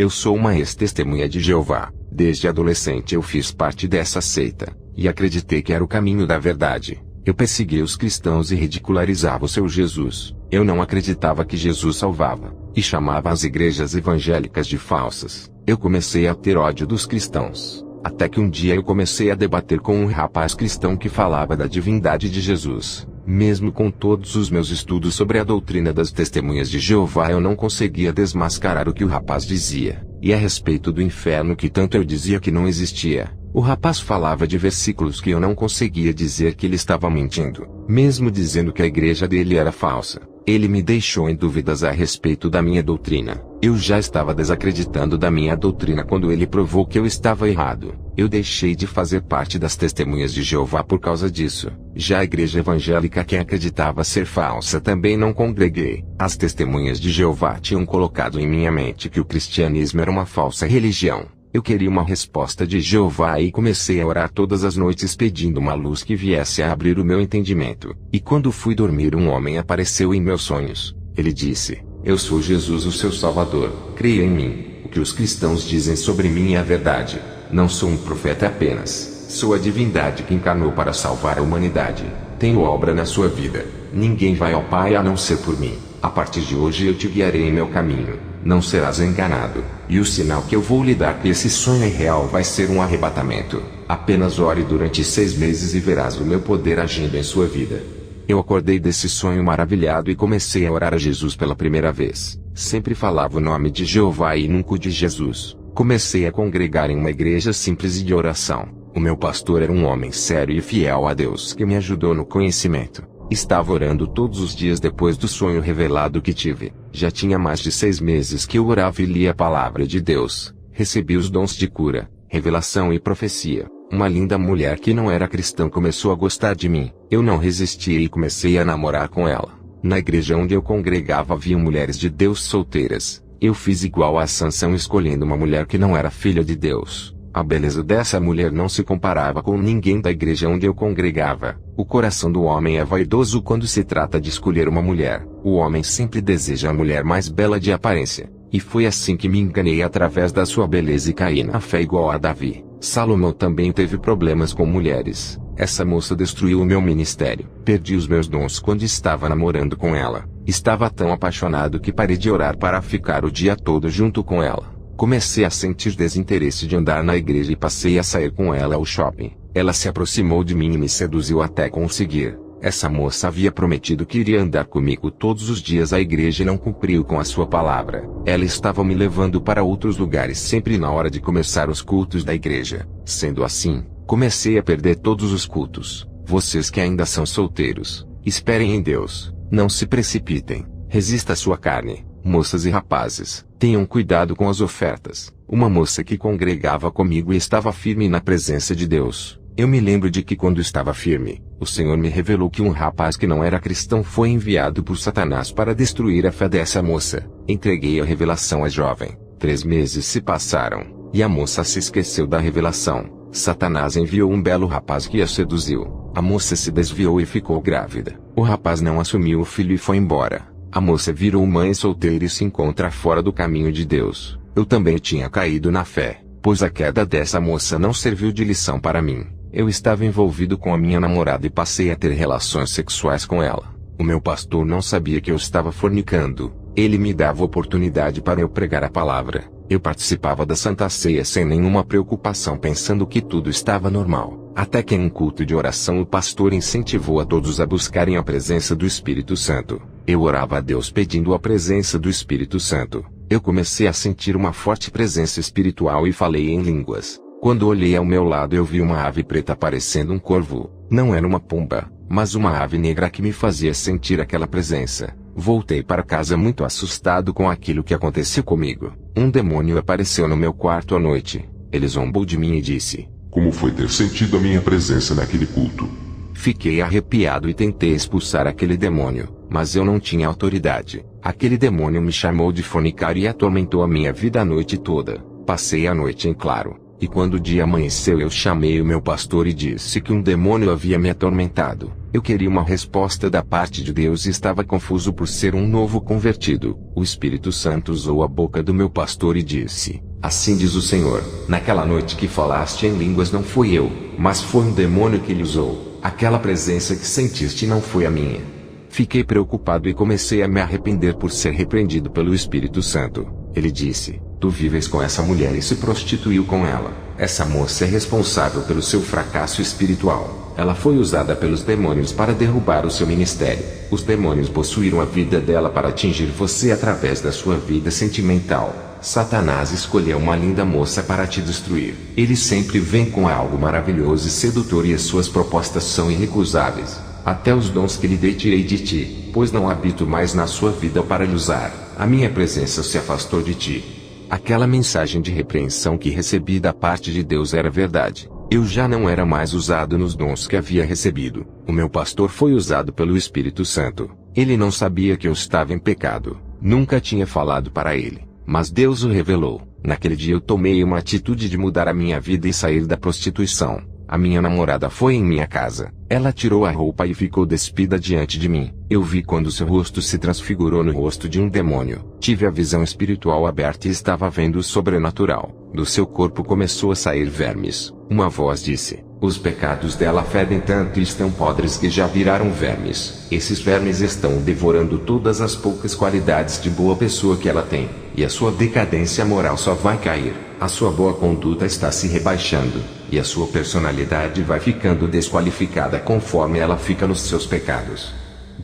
Eu sou uma ex-testemunha de Jeová. Desde adolescente eu fiz parte dessa seita, e acreditei que era o caminho da verdade. Eu persegui os cristãos e ridicularizava o seu Jesus. Eu não acreditava que Jesus salvava, e chamava as igrejas evangélicas de falsas. Eu comecei a ter ódio dos cristãos, até que um dia eu comecei a debater com um rapaz cristão que falava da divindade de Jesus. Mesmo com todos os meus estudos sobre a doutrina das testemunhas de Jeová, eu não conseguia desmascarar o que o rapaz dizia, e a respeito do inferno que tanto eu dizia que não existia. O rapaz falava de versículos que eu não conseguia dizer que ele estava mentindo, mesmo dizendo que a igreja dele era falsa. Ele me deixou em dúvidas a respeito da minha doutrina. Eu já estava desacreditando da minha doutrina quando ele provou que eu estava errado. Eu deixei de fazer parte das testemunhas de Jeová por causa disso. Já a igreja evangélica que acreditava ser falsa também não congreguei. As testemunhas de Jeová tinham colocado em minha mente que o cristianismo era uma falsa religião. Eu queria uma resposta de Jeová e comecei a orar todas as noites pedindo uma luz que viesse a abrir o meu entendimento. E quando fui dormir, um homem apareceu em meus sonhos. Ele disse: "Eu sou Jesus, o seu Salvador. Creia em mim. O que os cristãos dizem sobre mim é a verdade. Não sou um profeta apenas. Sou a divindade que encarnou para salvar a humanidade. Tenho obra na sua vida. Ninguém vai ao Pai a não ser por mim. A partir de hoje eu te guiarei em meu caminho. Não serás enganado. E o sinal que eu vou lhe dar que esse sonho é real vai ser um arrebatamento. Apenas ore durante 6 meses e verás o meu poder agindo em sua vida." Eu acordei desse sonho maravilhado e comecei a orar a Jesus pela primeira vez. Sempre falava o nome de Jeová e nunca o de Jesus. Comecei a congregar em uma igreja simples e de oração. O meu pastor era um homem sério e fiel a Deus que me ajudou no conhecimento. Estava orando todos os dias depois do sonho revelado que tive. Já tinha mais de 6 meses que eu orava e lia a palavra de Deus. Recebi os dons de cura, revelação e profecia. Uma linda mulher que não era cristã começou a gostar de mim. Eu não resisti e comecei a namorar com ela. Na igreja onde eu congregava havia mulheres de Deus solteiras. Eu fiz igual a Sansão, escolhendo uma mulher que não era filha de Deus. A beleza dessa mulher não se comparava com ninguém da igreja onde eu congregava. O coração do homem é vaidoso quando se trata de escolher uma mulher. O homem sempre deseja a mulher mais bela de aparência. E foi assim que me enganei através da sua beleza e caí na fé igual a Davi. Salomão também teve problemas com mulheres. Essa moça destruiu o meu ministério. Perdi os meus dons quando estava namorando com ela. Estava tão apaixonado que parei de orar para ficar o dia todo junto com ela. Comecei a sentir desinteresse de andar na igreja e passei a sair com ela ao shopping. Ela se aproximou de mim e me seduziu até conseguir. Essa moça havia prometido que iria andar comigo todos os dias à igreja e não cumpriu com a sua palavra. Ela estava me levando para outros lugares sempre na hora de começar os cultos da igreja. Sendo assim, comecei a perder todos os cultos. Vocês que ainda são solteiros, esperem em Deus. Não se precipitem. Resista à sua carne. Moças e rapazes, tenham cuidado com as ofertas. Uma moça que congregava comigo e estava firme na presença de Deus. Eu me lembro de que quando estava firme, o Senhor me revelou que um rapaz que não era cristão foi enviado por Satanás para destruir a fé dessa moça. Entreguei a revelação à jovem. 3 meses se passaram, e a moça se esqueceu da revelação. Satanás enviou um belo rapaz que a seduziu. A moça se desviou e ficou grávida. O rapaz não assumiu o filho e foi embora. A moça virou mãe solteira e se encontra fora do caminho de Deus. Eu também tinha caído na fé, pois a queda dessa moça não serviu de lição para mim. Eu estava envolvido com a minha namorada e passei a ter relações sexuais com ela. O meu pastor não sabia que eu estava fornicando. Ele me dava oportunidade para eu pregar a palavra. Eu participava da Santa Ceia sem nenhuma preocupação, pensando que tudo estava normal. Até que em um culto de oração o pastor incentivou a todos a buscarem a presença do Espírito Santo. Eu orava a Deus pedindo a presença do Espírito Santo. Eu comecei a sentir uma forte presença espiritual e falei em línguas. Quando olhei ao meu lado eu vi uma ave preta parecendo um corvo. Não era uma pomba, mas uma ave negra que me fazia sentir aquela presença. Voltei para casa muito assustado com aquilo que aconteceu comigo. Um demônio apareceu no meu quarto à noite. Ele zombou de mim e disse: "Como foi ter sentido a minha presença naquele culto?" Fiquei arrepiado e tentei expulsar aquele demônio, mas eu não tinha autoridade. Aquele demônio me chamou de fornicário e atormentou a minha vida a noite toda. Passei a noite em claro. E quando o dia amanheceu eu chamei o meu pastor e disse que um demônio havia me atormentado. Eu queria uma resposta da parte de Deus e estava confuso por ser um novo convertido. O Espírito Santo usou a boca do meu pastor e disse: assim diz o Senhor, naquela noite que falaste em línguas não fui eu, mas foi um demônio que lhe usou. Aquela presença que sentiste não foi a minha. Fiquei preocupado e comecei a me arrepender por ser repreendido pelo Espírito Santo. Ele disse: tu vives com essa mulher e se prostituiu com ela. Essa moça é responsável pelo seu fracasso espiritual. Ela foi usada pelos demônios para derrubar o seu ministério. Os demônios possuíram a vida dela para atingir você através da sua vida sentimental. Satanás escolheu uma linda moça para te destruir. Ele sempre vem com algo maravilhoso e sedutor e as suas propostas são irrecusáveis. Até os dons que lhe dei tirei de ti, pois não habito mais na sua vida para lhe usar. A minha presença se afastou de ti. Aquela mensagem de repreensão que recebi da parte de Deus era verdade. Eu já não era mais usado nos dons que havia recebido. O meu pastor foi usado pelo Espírito Santo. Ele não sabia que eu estava em pecado. Nunca tinha falado para ele. Mas Deus o revelou. Naquele dia eu tomei uma atitude de mudar a minha vida e sair da prostituição. A minha namorada foi em minha casa. Ela tirou a roupa e ficou despida diante de mim. Eu vi quando seu rosto se transfigurou no rosto de um demônio. Tive a visão espiritual aberta e estava vendo o sobrenatural. Do seu corpo começou a sair vermes. Uma voz disse: os pecados dela fedem tanto e estão podres que já viraram vermes. Esses vermes estão devorando todas as poucas qualidades de boa pessoa que ela tem. E a sua decadência moral só vai cair. A sua boa conduta está se rebaixando. E a sua personalidade vai ficando desqualificada conforme ela fica nos seus pecados.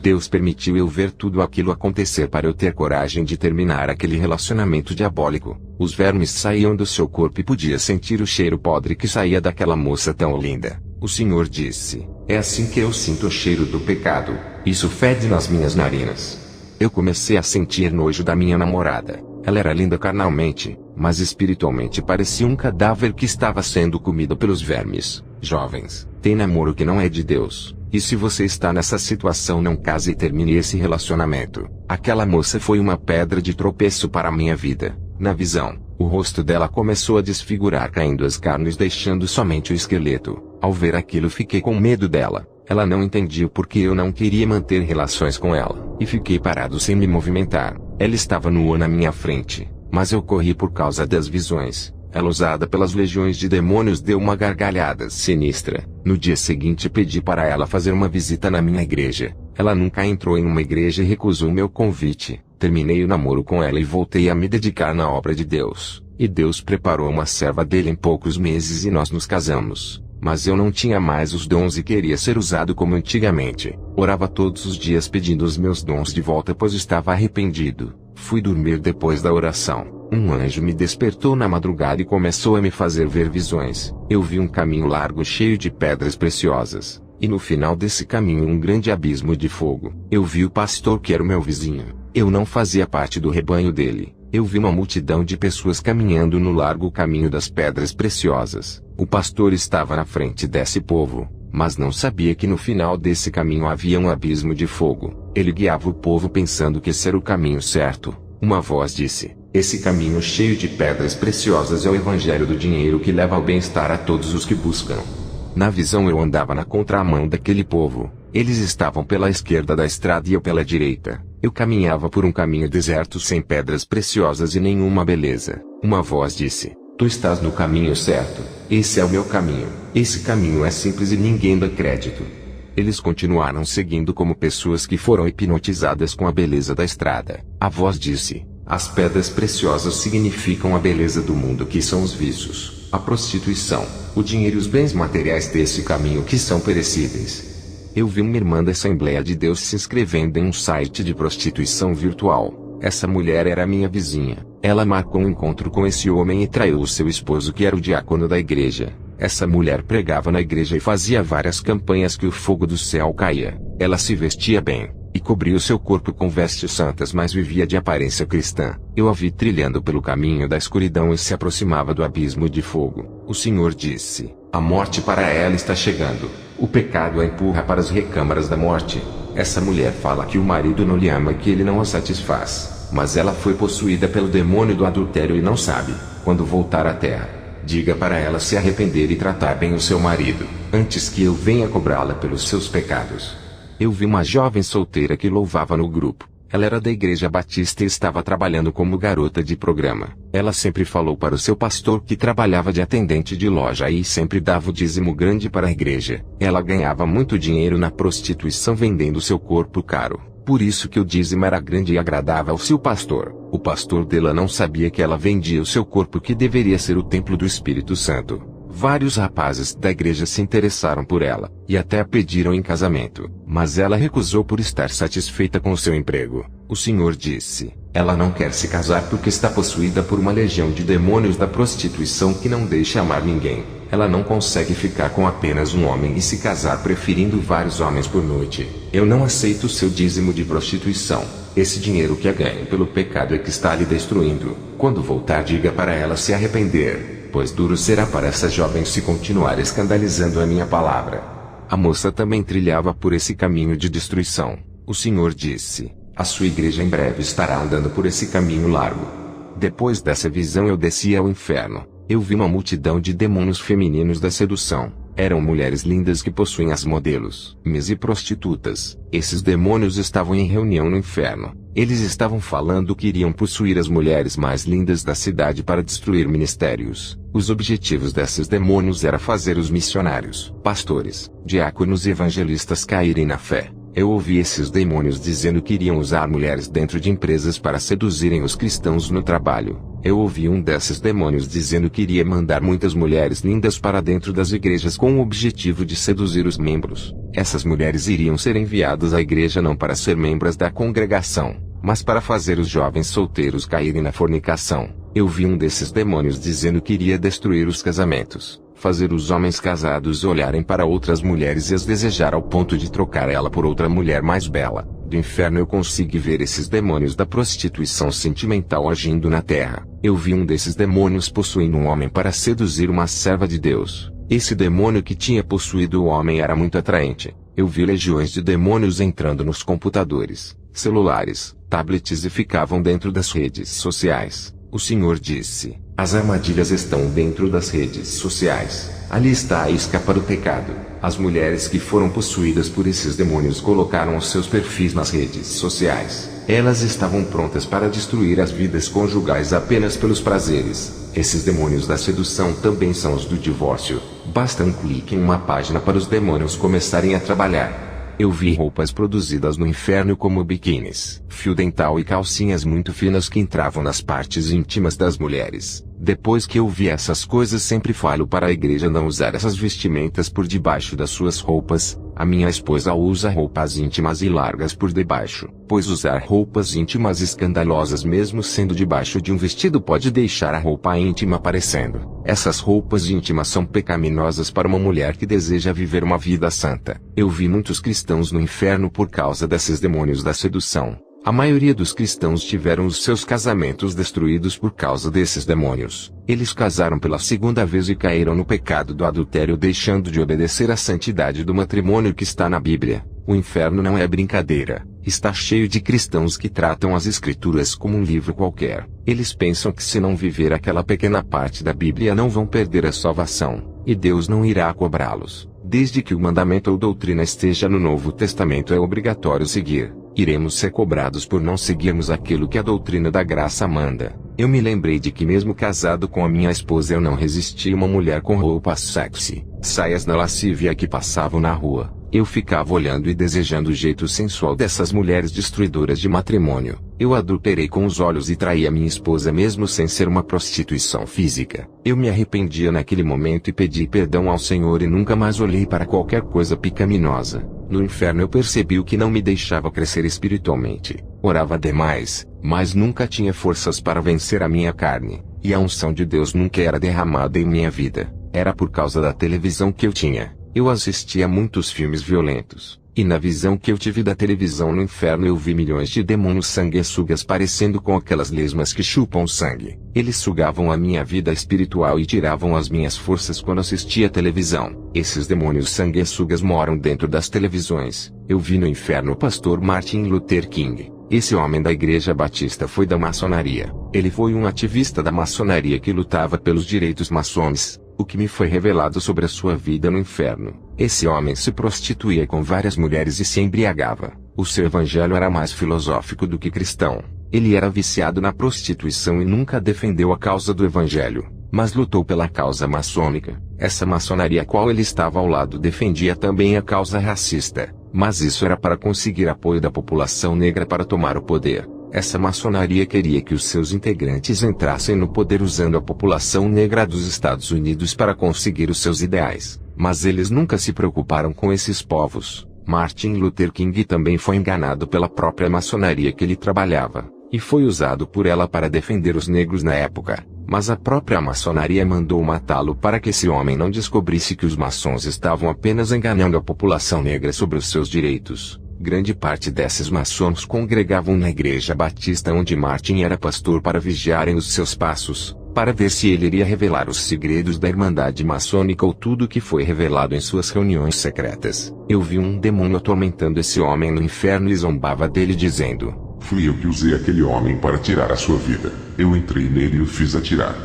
Deus permitiu eu ver tudo aquilo acontecer para eu ter coragem de terminar aquele relacionamento diabólico. Os vermes saíam do seu corpo e podia sentir o cheiro podre que saía daquela moça tão linda. O Senhor disse: é assim que eu sinto o cheiro do pecado. Isso fede nas minhas narinas. Eu comecei a sentir nojo da minha namorada. Ela era linda carnalmente, mas espiritualmente parecia um cadáver que estava sendo comido pelos vermes. Jovens, tem namoro que não é de Deus. E se você está nessa situação, não case e termine esse relacionamento. Aquela moça foi uma pedra de tropeço para a minha vida. Na visão, o rosto dela começou a desfigurar, caindo as carnes, deixando somente o esqueleto. Ao ver aquilo, fiquei com medo dela. Ela não entendia o porquê eu não queria manter relações com ela, e fiquei parado sem me movimentar. Ela estava nua na minha frente, mas eu corri por causa das visões. Ela, usada pelas legiões de demônios, deu uma gargalhada sinistra. No dia seguinte pedi para ela fazer uma visita na minha igreja. Ela nunca entrou em uma igreja e recusou meu convite. Terminei o namoro com ela e voltei a me dedicar na obra de Deus. E Deus preparou uma serva dele em poucos meses e nós nos casamos. Mas eu não tinha mais os dons e queria ser usado como antigamente. Orava todos os dias pedindo os meus dons de volta, pois estava arrependido. Fui dormir depois da oração. Um anjo me despertou na madrugada e começou a me fazer ver visões. Eu vi um caminho largo cheio de pedras preciosas. E no final desse caminho um grande abismo de fogo. Eu vi o pastor que era o meu vizinho. Eu não fazia parte do rebanho dele. Eu vi uma multidão de pessoas caminhando no largo caminho das pedras preciosas. O pastor estava na frente desse povo, mas não sabia que no final desse caminho havia um abismo de fogo. Ele guiava o povo pensando que esse era o caminho certo. Uma voz disse: esse caminho cheio de pedras preciosas é o evangelho do dinheiro que leva ao bem-estar a todos os que buscam. Na visão eu andava na contramão daquele povo. Eles estavam pela esquerda da estrada e eu pela direita. Eu caminhava por um caminho deserto sem pedras preciosas e nenhuma beleza. Uma voz disse: tu estás no caminho certo. Esse é o meu caminho. Esse caminho é simples e ninguém dá crédito. Eles continuaram seguindo como pessoas que foram hipnotizadas com a beleza da estrada. A voz disse: as pedras preciosas significam a beleza do mundo, que são os vícios, a prostituição, o dinheiro e os bens materiais desse caminho que são perecíveis. Eu vi uma irmã da Assembleia de Deus se inscrevendo em um site de prostituição virtual. Essa mulher era minha vizinha. Ela marcou um encontro com esse homem e traiu o seu esposo, que era o diácono da igreja. Essa mulher pregava na igreja e fazia várias campanhas que o fogo do céu caía. Ela se vestia bem e cobria o seu corpo com vestes santas, mas vivia de aparência cristã. Eu a vi trilhando pelo caminho da escuridão e se aproximava do abismo de fogo. O Senhor disse: a morte para ela está chegando. O pecado a empurra para as recâmaras da morte. Essa mulher fala que o marido não lhe ama e que ele não a satisfaz. Mas ela foi possuída pelo demônio do adultério e não sabe. Quando voltar à terra, diga para ela se arrepender e tratar bem o seu marido, antes que eu venha cobrá-la pelos seus pecados. Eu vi uma jovem solteira que louvava no grupo. Ela era da Igreja Batista e estava trabalhando como garota de programa. Ela sempre falou para o seu pastor que trabalhava de atendente de loja e sempre dava o dízimo grande para a igreja. Ela ganhava muito dinheiro na prostituição vendendo seu corpo caro. Por isso que o dízimo era grande e agradável ao seu pastor. O pastor dela não sabia que ela vendia o seu corpo, que deveria ser o templo do Espírito Santo. Vários rapazes da igreja se interessaram por ela, e até a pediram em casamento, mas ela recusou por estar satisfeita com o seu emprego. O Senhor disse, ela não quer se casar porque está possuída por uma legião de demônios da prostituição que não deixa amar ninguém. Ela não consegue ficar com apenas um homem e se casar preferindo vários homens por noite. Eu não aceito o seu dízimo de prostituição. Esse dinheiro que é ganho pelo pecado é que está lhe destruindo. Quando voltar, diga para ela se arrepender, pois duro será para essa jovem se continuar escandalizando a minha palavra. A moça também trilhava por esse caminho de destruição. O Senhor disse, a sua igreja em breve estará andando por esse caminho largo. Depois dessa visão eu desci ao inferno. Eu vi uma multidão de demônios femininos da sedução. Eram mulheres lindas que possuem as modelos, e prostitutas. Esses demônios estavam em reunião no inferno. Eles estavam falando que iriam possuir as mulheres mais lindas da cidade para destruir ministérios. Os objetivos desses demônios era fazer os missionários, pastores, diáconos e evangelistas caírem na fé. Eu ouvi esses demônios dizendo que iriam usar mulheres dentro de empresas para seduzirem os cristãos no trabalho. Eu ouvi um desses demônios dizendo que iria mandar muitas mulheres lindas para dentro das igrejas com o objetivo de seduzir os membros. Essas mulheres iriam ser enviadas à igreja não para ser membros da congregação, mas para fazer os jovens solteiros caírem na fornicação. Eu vi um desses demônios dizendo que iria destruir os casamentos, fazer os homens casados olharem para outras mulheres e as desejar ao ponto de trocar ela por outra mulher mais bela. Do inferno eu consegui ver esses demônios da prostituição sentimental agindo na terra. Eu vi um desses demônios possuindo um homem para seduzir uma serva de Deus. Esse demônio que tinha possuído o homem era muito atraente. Eu vi legiões de demônios entrando nos computadores, celulares, tablets e ficavam dentro das redes sociais. O Senhor disse, as armadilhas estão dentro das redes sociais. Ali está a isca para o pecado. As mulheres que foram possuídas por esses demônios colocaram os seus perfis nas redes sociais. Elas estavam prontas para destruir as vidas conjugais apenas pelos prazeres. Esses demônios da sedução também são os do divórcio. Basta um clique em uma página para os demônios começarem a trabalhar. Eu vi roupas produzidas no inferno como biquínis, fio dental e calcinhas muito finas que entravam nas partes íntimas das mulheres. Depois que eu vi essas coisas, sempre falo para a igreja não usar essas vestimentas por debaixo das suas roupas. A minha esposa usa roupas íntimas e largas por debaixo, pois usar roupas íntimas escandalosas mesmo sendo debaixo de um vestido pode deixar a roupa íntima aparecendo. Essas roupas íntimas são pecaminosas para uma mulher que deseja viver uma vida santa. Eu vi muitos cristãos no inferno por causa desses demônios da sedução. A maioria dos cristãos tiveram os seus casamentos destruídos por causa desses demônios. Eles casaram pela segunda vez e caíram no pecado do adultério, deixando de obedecer à santidade do matrimônio que está na Bíblia. O inferno não é brincadeira. Está cheio de cristãos que tratam as Escrituras como um livro qualquer. Eles pensam que se não viver aquela pequena parte da Bíblia não vão perder a salvação, e Deus não irá cobrá-los. Desde que o mandamento ou doutrina esteja no Novo Testamento é obrigatório seguir. Iremos ser cobrados por não seguirmos aquilo que a doutrina da graça manda. Eu me lembrei de que mesmo casado com a minha esposa eu não resisti a uma mulher com roupas sexy, saias na lascívia que passavam na rua. Eu ficava olhando e desejando o jeito sensual dessas mulheres destruidoras de matrimônio. Eu adulterei com os olhos e traí a minha esposa mesmo sem ser uma prostituição física. Eu me arrependia naquele momento e pedi perdão ao Senhor e nunca mais olhei para qualquer coisa pecaminosa. No inferno eu percebi o que não me deixava crescer espiritualmente. Orava demais, mas nunca tinha forças para vencer a minha carne, e a unção de Deus nunca era derramada em minha vida. Era por causa da televisão que eu tinha. Eu assistia a muitos filmes violentos, e na visão que eu tive da televisão no inferno eu vi milhões de demônios sanguessugas parecendo com aquelas lesmas que chupam sangue. Eles sugavam a minha vida espiritual e tiravam as minhas forças quando assistia a televisão. Esses demônios sanguessugas moram dentro das televisões. Eu vi no inferno o pastor Martin Luther King. Esse homem da Igreja Batista foi da maçonaria. Ele foi um ativista da maçonaria que lutava pelos direitos maçons. O que me foi revelado sobre a sua vida no inferno. Esse homem se prostituía com várias mulheres e se embriagava. O seu evangelho era mais filosófico do que cristão. Ele era viciado na prostituição e nunca defendeu a causa do evangelho, mas lutou pela causa maçônica. Essa maçonaria a qual ele estava ao lado defendia também a causa racista, mas isso era para conseguir apoio da população negra para tomar o poder. Essa maçonaria queria que os seus integrantes entrassem no poder usando a população negra dos Estados Unidos para conseguir os seus ideais, mas eles nunca se preocuparam com esses povos. Martin Luther King também foi enganado pela própria maçonaria que ele trabalhava, e foi usado por ela para defender os negros na época, mas a própria maçonaria mandou matá-lo para que esse homem não descobrisse que os maçons estavam apenas enganando a população negra sobre os seus direitos. Grande parte desses maçons congregavam na Igreja Batista onde Martin era pastor para vigiarem os seus passos, para ver se ele iria revelar os segredos da Irmandade Maçônica ou tudo o que foi revelado em suas reuniões secretas. Eu vi um demônio atormentando esse homem no inferno e zombava dele dizendo: Fui eu que usei aquele homem para tirar a sua vida. Eu entrei nele e o fiz atirar.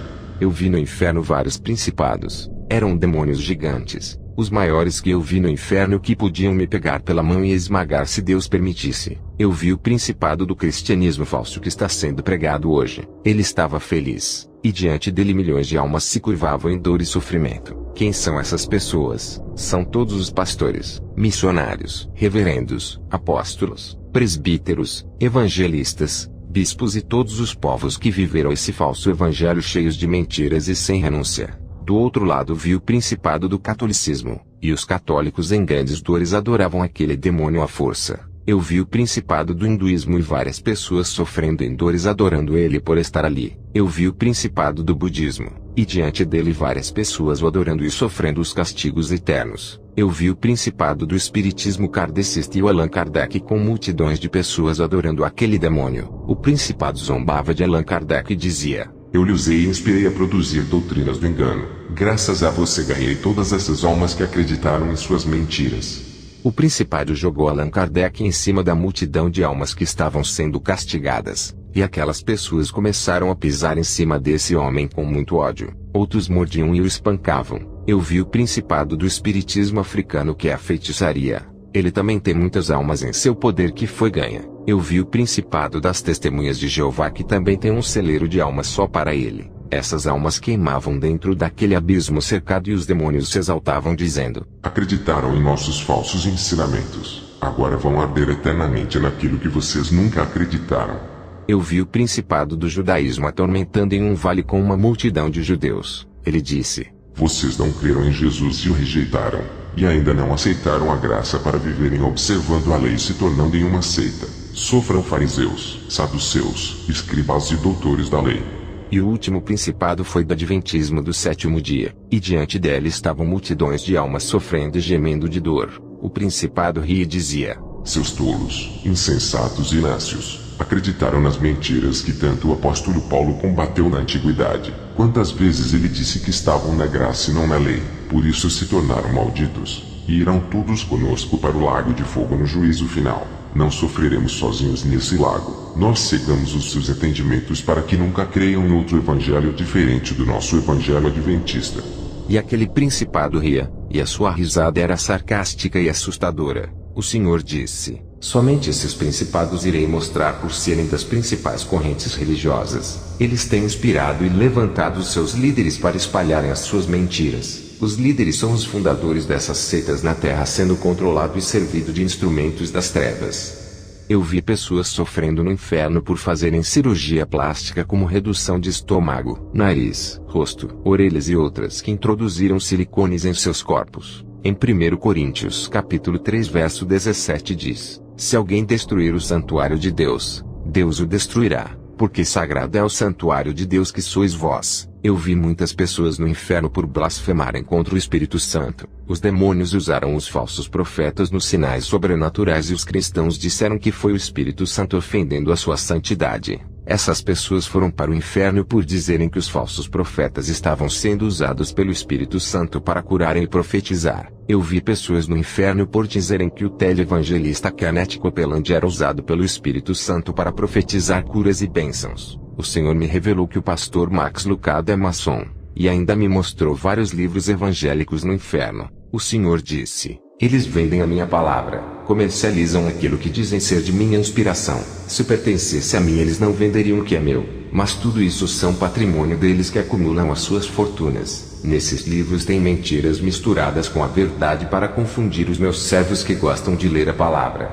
Eu vi no inferno vários principados. Eram demônios gigantes, os maiores que eu vi no inferno que podiam me pegar pela mão e esmagar se Deus permitisse. Eu vi o principado do cristianismo falso que está sendo pregado hoje. Ele estava feliz, e diante dele milhões de almas se curvavam em dor e sofrimento. Quem são essas pessoas? São todos os pastores, missionários, reverendos, apóstolos, presbíteros, evangelistas, bispos e todos os povos que viveram esse falso evangelho cheios de mentiras e sem renúncia. Do outro lado vi o principado do catolicismo, e os católicos em grandes dores adoravam aquele demônio à força. Eu vi o principado do hinduísmo e várias pessoas sofrendo em dores adorando ele por estar ali. Eu vi o principado do budismo, e diante dele várias pessoas o adorando e sofrendo os castigos eternos. Eu vi o principado do espiritismo kardecista e o Allan Kardec com multidões de pessoas adorando aquele demônio. O principado zombava de Allan Kardec e dizia: Eu lhe usei e inspirei a produzir doutrinas do engano. Graças a você ganhei todas essas almas que acreditaram em suas mentiras. O principado jogou Allan Kardec em cima da multidão de almas que estavam sendo castigadas, e aquelas pessoas começaram a pisar em cima desse homem com muito ódio. Outros mordiam e o espancavam. Eu vi o principado do espiritismo africano que é a feitiçaria. Ele também tem muitas almas em seu poder que foi ganha. Eu vi o principado das testemunhas de Jeová que também tem um celeiro de almas só para ele. Essas almas queimavam dentro daquele abismo cercado e os demônios se exaltavam dizendo: Acreditaram em nossos falsos ensinamentos. Agora vão arder eternamente naquilo que vocês nunca acreditaram. Eu vi o principado do judaísmo atormentando em um vale com uma multidão de judeus. Ele disse: Vocês não creram em Jesus e o rejeitaram, e ainda não aceitaram a graça para viverem observando a lei e se tornando em uma seita. Sofram fariseus, saduceus, escribas e doutores da lei. E o último principado foi do adventismo do sétimo dia, e diante dele estavam multidões de almas sofrendo e gemendo de dor. O principado ria e dizia: Seus tolos, insensatos e nácios, acreditaram nas mentiras que tanto o apóstolo Paulo combateu na antiguidade. Quantas vezes ele disse que estavam na graça e não na lei, por isso se tornaram malditos, e irão todos conosco para o lago de fogo no juízo final. Não sofreremos sozinhos nesse lago. Nós cegamos os seus entendimentos para que nunca creiam em outro evangelho diferente do nosso evangelho adventista. E aquele principado ria, e a sua risada era sarcástica e assustadora. O Senhor disse: Somente esses principados irei mostrar por serem das principais correntes religiosas. Eles têm inspirado e levantado os seus líderes para espalharem as suas mentiras. Os líderes são os fundadores dessas seitas na terra sendo controlado e servido de instrumentos das trevas. Eu vi pessoas sofrendo no inferno por fazerem cirurgia plástica como redução de estômago, nariz, rosto, orelhas e outras que introduziram silicones em seus corpos. Em 1 Coríntios capítulo 3 verso 17 diz: Se alguém destruir o santuário de Deus, Deus o destruirá, porque sagrado é o santuário de Deus que sois vós. Eu vi muitas pessoas no inferno por blasfemarem contra o Espírito Santo. Os demônios usaram os falsos profetas nos sinais sobrenaturais e os cristãos disseram que foi o Espírito Santo ofendendo a sua santidade. Essas pessoas foram para o inferno por dizerem que os falsos profetas estavam sendo usados pelo Espírito Santo para curarem e profetizar. Eu vi pessoas no inferno por dizerem que o televangelista Kenneth Copeland era usado pelo Espírito Santo para profetizar curas e bênçãos. O Senhor me revelou que o pastor Max Lucado é maçom, e ainda me mostrou vários livros evangélicos no inferno. O Senhor disse: eles vendem a minha palavra, comercializam aquilo que dizem ser de minha inspiração. Se pertencesse a mim, eles não venderiam o que é meu, mas tudo isso são patrimônio deles que acumulam as suas fortunas. Nesses livros tem mentiras misturadas com a verdade para confundir os meus servos que gostam de ler a palavra.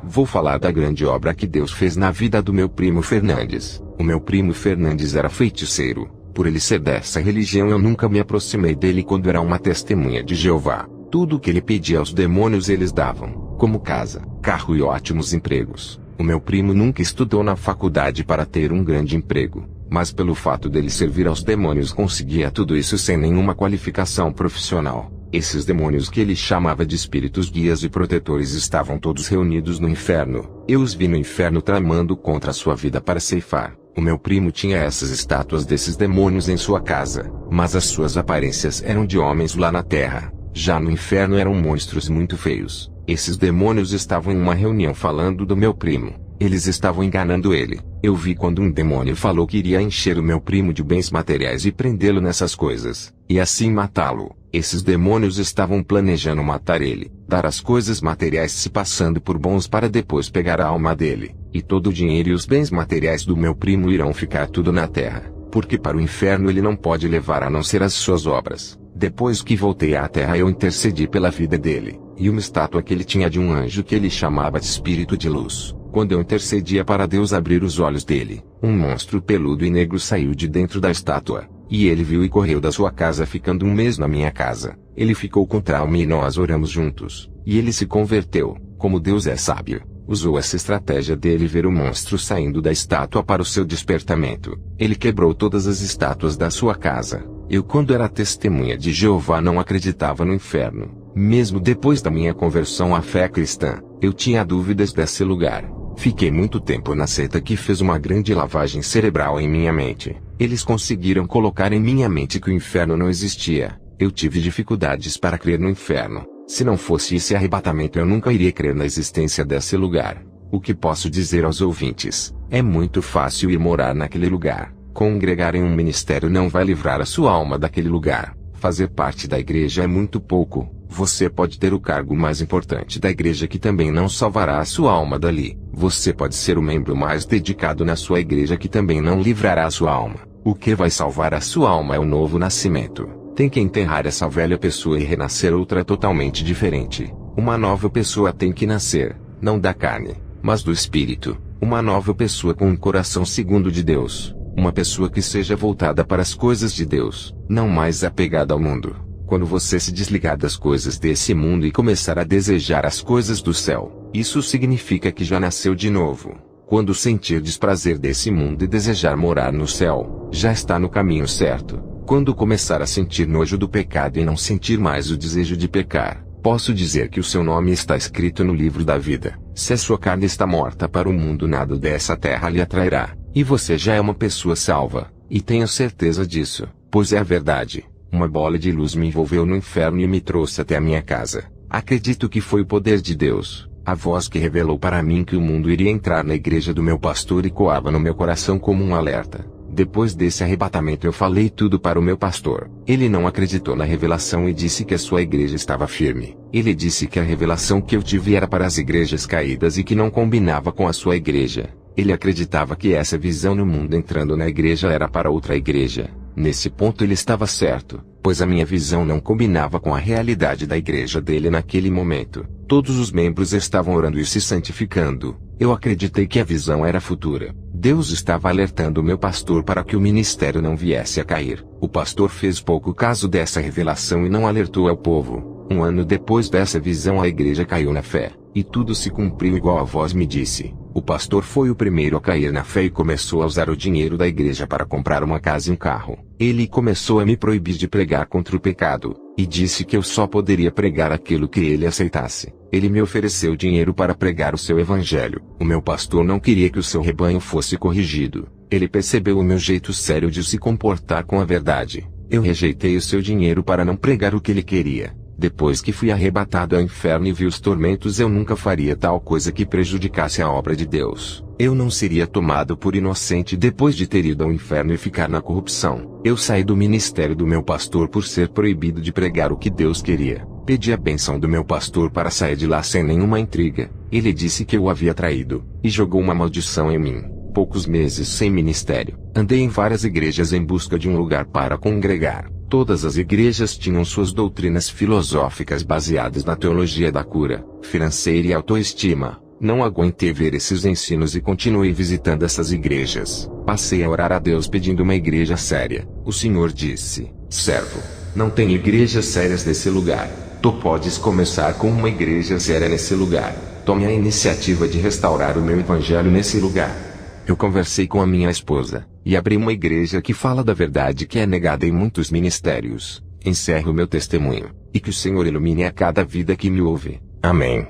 Vou falar da grande obra que Deus fez na vida do meu primo Fernandes. O meu primo Fernandes era feiticeiro. Por ele ser dessa religião, eu nunca me aproximei dele quando era uma testemunha de Jeová. Tudo o que ele pedia aos demônios eles davam, como casa, carro e ótimos empregos. O meu primo nunca estudou na faculdade para ter um grande emprego, mas pelo fato dele servir aos demônios conseguia tudo isso sem nenhuma qualificação profissional. Esses demônios que ele chamava de espíritos guias e protetores estavam todos reunidos no inferno. Eu os vi no inferno tramando contra a sua vida para ceifar. O meu primo tinha essas estátuas desses demônios em sua casa, mas as suas aparências eram de homens lá na terra. Já no inferno eram monstros muito feios. Esses demônios estavam em uma reunião falando do meu primo. Eles estavam enganando ele. Eu vi quando um demônio falou que iria encher o meu primo de bens materiais e prendê-lo nessas coisas, e assim matá-lo. Esses demônios estavam planejando matar ele, dar as coisas materiais se passando por bons para depois pegar a alma dele, e todo o dinheiro e os bens materiais do meu primo irão ficar tudo na terra, porque para o inferno ele não pode levar a não ser as suas obras. Depois que voltei à terra eu intercedi pela vida dele, e uma estátua que ele tinha de um anjo que ele chamava de espírito de luz. Quando eu intercedia para Deus abrir os olhos dele, um monstro peludo e negro saiu de dentro da estátua, e ele viu e correu da sua casa ficando um mês na minha casa. Ele ficou com trauma e nós oramos juntos, e ele se converteu. Como Deus é sábio, usou essa estratégia dele ver o monstro saindo da estátua para o seu despertamento. Ele quebrou todas as estátuas da sua casa. Eu, quando era testemunha de Jeová, não acreditava no inferno. Mesmo depois da minha conversão à fé cristã, eu tinha dúvidas desse lugar. Fiquei muito tempo na seita que fez uma grande lavagem cerebral em minha mente. Eles conseguiram colocar em minha mente que o inferno não existia. Eu tive dificuldades para crer no inferno. Se não fosse esse arrebatamento, eu nunca iria crer na existência desse lugar. O que posso dizer aos ouvintes? É muito fácil ir morar naquele lugar. Congregar em um ministério não vai livrar a sua alma daquele lugar. Fazer parte da igreja é muito pouco. Você pode ter o cargo mais importante da igreja que também não salvará a sua alma dali. Você pode ser o membro mais dedicado na sua igreja que também não livrará a sua alma. O que vai salvar a sua alma é o novo nascimento. Tem que enterrar essa velha pessoa e renascer outra totalmente diferente. Uma nova pessoa tem que nascer, não da carne, mas do espírito. Uma nova pessoa com um coração segundo de Deus. Uma pessoa que seja voltada para as coisas de Deus, não mais apegada ao mundo. Quando você se desligar das coisas desse mundo e começar a desejar as coisas do céu, isso significa que já nasceu de novo. Quando sentir desprazer desse mundo e desejar morar no céu, já está no caminho certo. Quando começar a sentir nojo do pecado e não sentir mais o desejo de pecar, posso dizer que o seu nome está escrito no livro da vida. Se a sua carne está morta para o mundo, nada dessa terra lhe atrairá. E você já é uma pessoa salva, e tenho certeza disso, pois é a verdade. Uma bola de luz me envolveu no inferno e me trouxe até a minha casa. Acredito que foi o poder de Deus, a voz que revelou para mim que o mundo iria entrar na igreja do meu pastor e coava no meu coração como um alerta. Depois desse arrebatamento eu falei tudo para o meu pastor. Ele não acreditou na revelação e disse que a sua igreja estava firme. Ele disse que a revelação que eu tive era para as igrejas caídas e que não combinava com a sua igreja. Ele acreditava que essa visão no mundo entrando na igreja era para outra igreja. Nesse ponto ele estava certo, pois a minha visão não combinava com a realidade da igreja dele naquele momento. Todos os membros estavam orando e se santificando. Eu acreditei que a visão era futura. Deus estava alertando o meu pastor para que o ministério não viesse a cair. O pastor fez pouco caso dessa revelação e não alertou ao povo. Um ano depois dessa visão a igreja caiu na fé, e tudo se cumpriu igual a voz me disse. O pastor foi o primeiro a cair na fé e começou a usar o dinheiro da igreja para comprar uma casa e um carro. Ele começou a me proibir de pregar contra o pecado, e disse que eu só poderia pregar aquilo que ele aceitasse. Ele me ofereceu dinheiro para pregar o seu evangelho. O meu pastor não queria que o seu rebanho fosse corrigido. Ele percebeu o meu jeito sério de se comportar com a verdade. Eu rejeitei o seu dinheiro para não pregar o que ele queria. Depois que fui arrebatado ao inferno e vi os tormentos, eu nunca faria tal coisa que prejudicasse a obra de Deus. Eu não seria tomado por inocente depois de ter ido ao inferno e ficar na corrupção. Eu saí do ministério do meu pastor por ser proibido de pregar o que Deus queria. Pedi a bênção do meu pastor para sair de lá sem nenhuma intriga. Ele disse que eu o havia traído, e jogou uma maldição em mim. Poucos meses sem ministério, andei em várias igrejas em busca de um lugar para congregar. Todas as igrejas tinham suas doutrinas filosóficas baseadas na teologia da cura, financeira e autoestima. Não aguentei ver esses ensinos e continuei visitando essas igrejas. Passei a orar a Deus pedindo uma igreja séria. O Senhor disse: servo, não tem igrejas sérias nesse lugar. Tu podes começar com uma igreja séria nesse lugar. Tome a iniciativa de restaurar o meu evangelho nesse lugar. Eu conversei com a minha esposa, e abri uma igreja que fala da verdade que é negada em muitos ministérios. Encerro meu testemunho, e que o Senhor ilumine a cada vida que me ouve. Amém.